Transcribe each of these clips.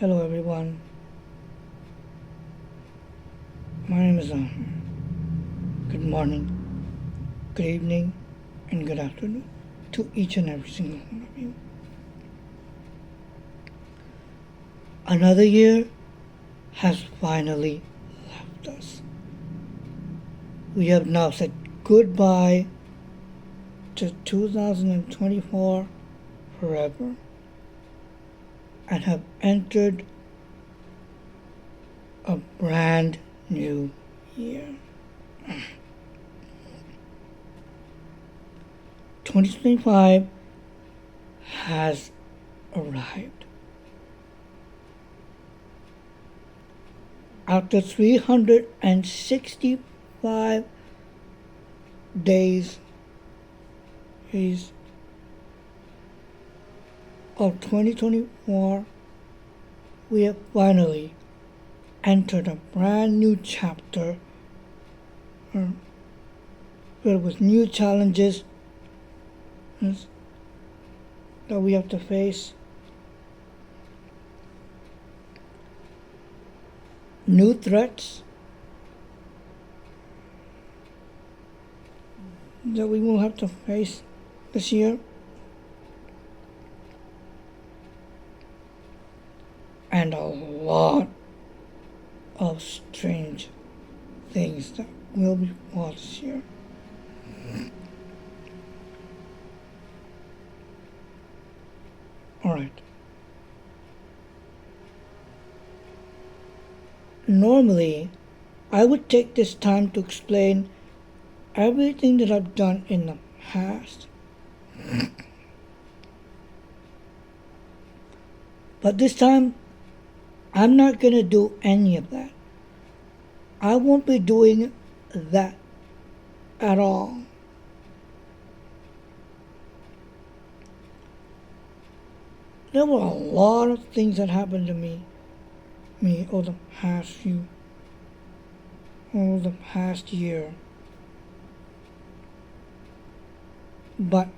Hello everyone, my name is Amer. Good morning, good evening, and good afternoon to each and every single one of you. Another year has finally left us. We have now said goodbye to 2024 forever and have entered a brand new year. 2025 has arrived. After 365 days of 2024, we have finally entered a brand new chapter filled with new challenges that we have to face, new threats that we will have to face this year, and a lot of strange things that will befall this year. Alright. Normally, I would take this time to explain everything that I've done in the past. But this time, I'm not going to do any of that. I won't be doing that at all. There were a lot of things that happened to me over the past year. But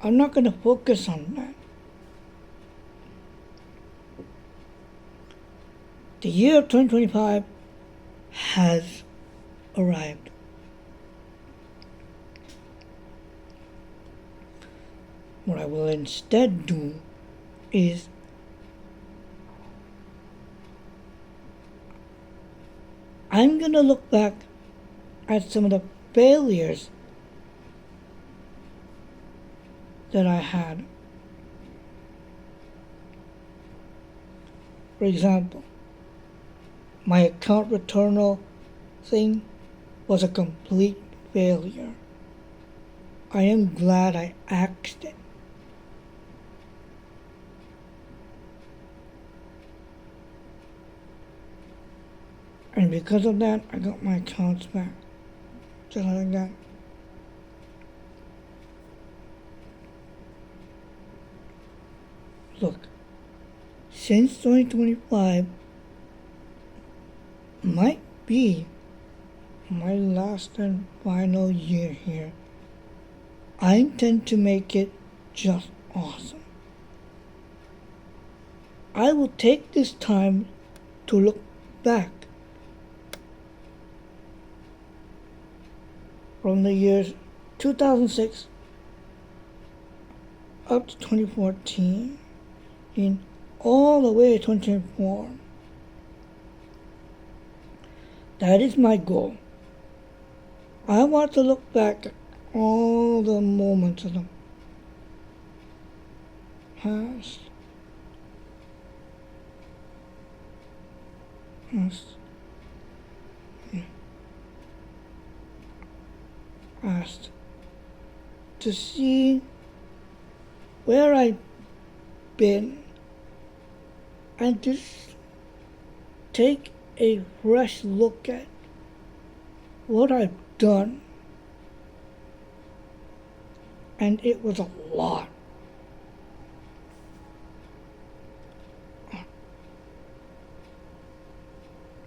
I'm not going to focus on that. The year of 2025 has arrived. What I will instead do is I'm going to look back at some of the failures that I had. For example, my account returnal thing was a complete failure. I am glad I axed it. And because of that, I got my accounts back. Just like that. Look, since 2025 might be my last and final year here, I intend to make it just awesome. I will take this time to look back from the years 2006 up to 2014, all the way to 2024. That is my goal. I want to look back at all the moments of the past. Past. To see where I've been and just take a fresh look at what I've done. And it was a lot.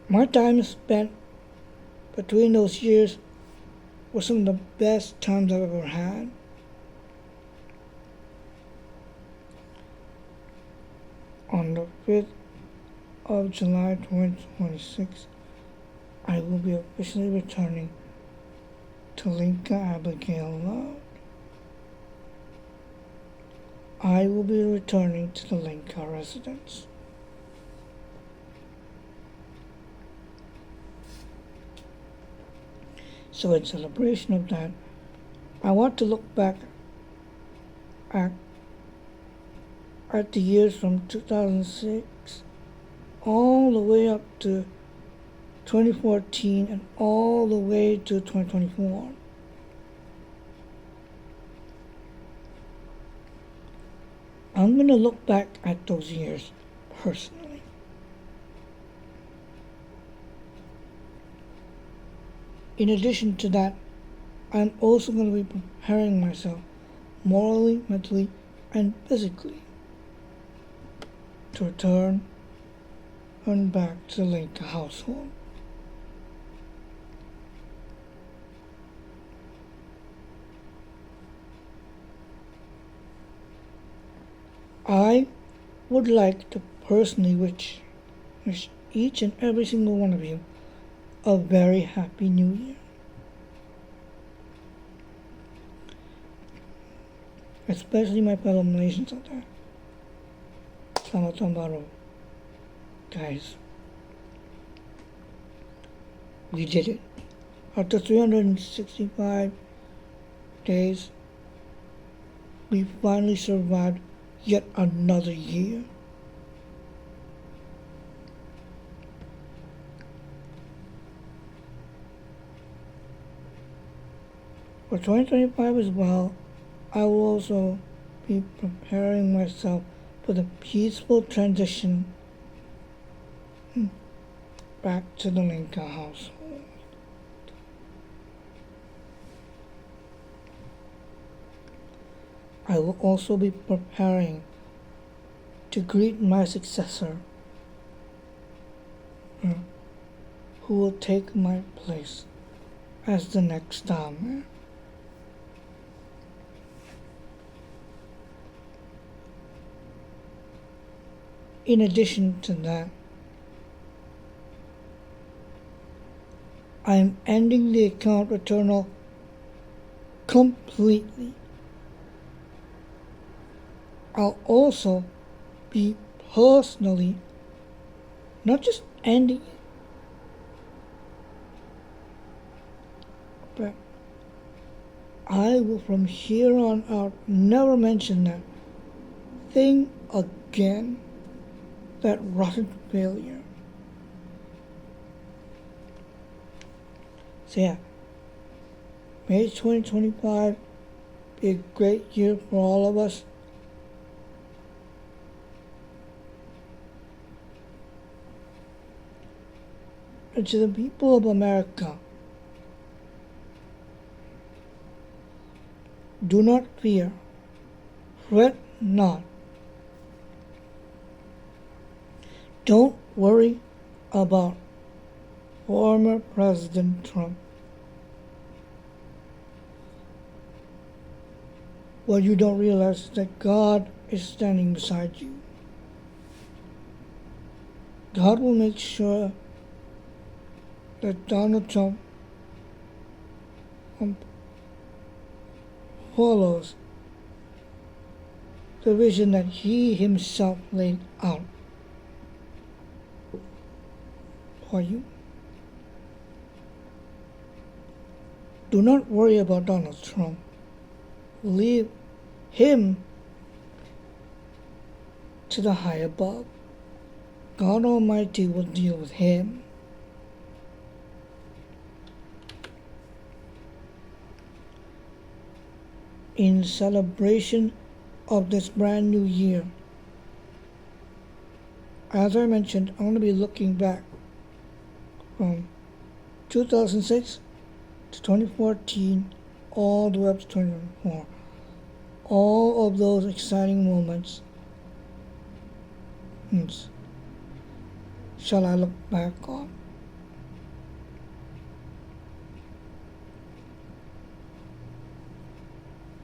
My time spent between those years was some of the best times I've ever had. On the 5th of July 2026, I will be officially returning to Linka Abigail Loud. I will be returning to the Linka residence. So in celebration of that, I want to look back at the years from 2006 all the way up to 2014 and all the way to 2024. I'm going to look back at those years personally. In addition to that, I'm also going to be preparing myself morally, mentally, and physically to return back to the Linka household. I would like to personally wish each and every single one of you a very happy new year. Especially my fellow Malaysians out there. Selamat Tahun Baru, guys. We did it. After 365 days, we finally survived yet another year. For 2025 as well, I will also be preparing myself for the peaceful transition back to the Linka household. I will also be preparing to greet my successor, who will take my place as the next Amer. In addition to that, I am ending the account returnal completely. I'll also be personally not just ending it, but I will from here on out never mention that thing again, that rotten failure. So yeah, may 2025 be a great year for all of us. And to the people of America, do not fear, fret not. Don't worry about former President Trump. What you don't realize is that God is standing beside you. God will make sure that Donald Trump follows the vision that he himself laid out for you. Do not worry about Donald Trump. Leave him to the high above. God Almighty will deal with him. In celebration of this brand new year, as I mentioned, I'm going to be looking back from 2006 to 2014 all the way up to 2024. All of those exciting moments shall I look back on.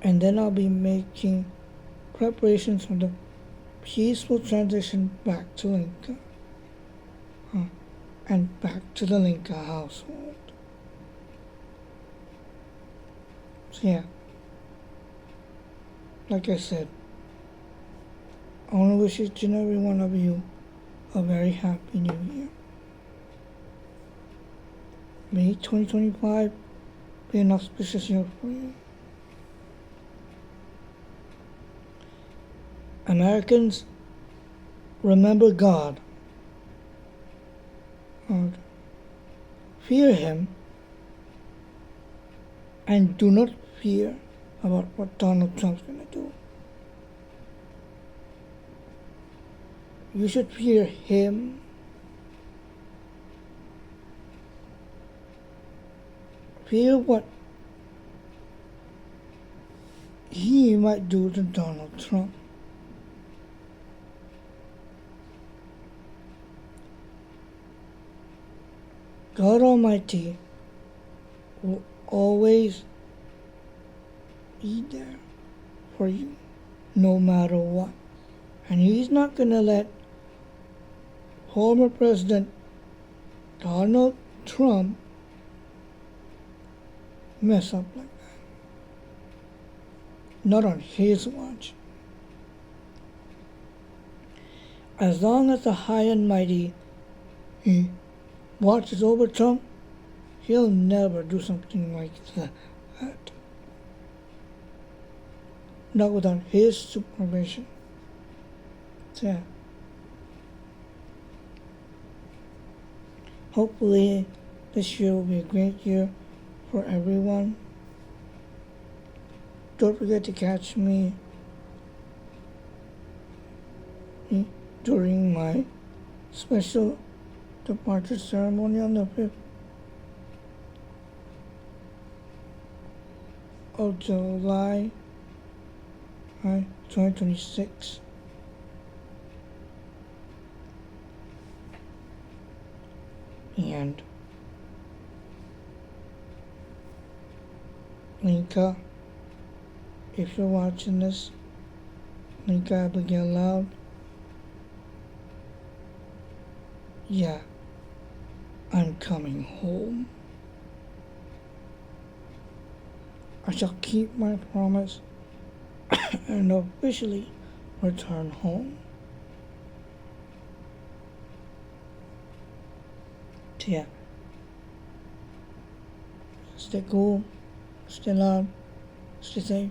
And then I'll be making preparations for the peaceful transition back to Linka. and back to the Linka household. So yeah, like I said, I want to wish each and every one of you a very happy new year. May 2025 be an auspicious year for you. Americans, remember God. And fear Him, and do not fear about what Donald Trump's going to do. You should fear Him. Fear what He might do to Donald Trump. God Almighty will always be there for you, no matter what. And He's not going to let former President Donald Trump mess up like that. Not on His watch. As long as the High and Mighty He watches over Trump, He'll never do something like that. Not without His supervision. So yeah. Hopefully this year will be a great year for everyone. Don't forget to catch me during my special departure ceremony on the 5th of July 2026. And Linka, if you're watching this, Linka Abigail Loud, yeah, I'm coming home. I shall keep my promise and officially return home. So yeah, stay cool, stay loud, stay safe.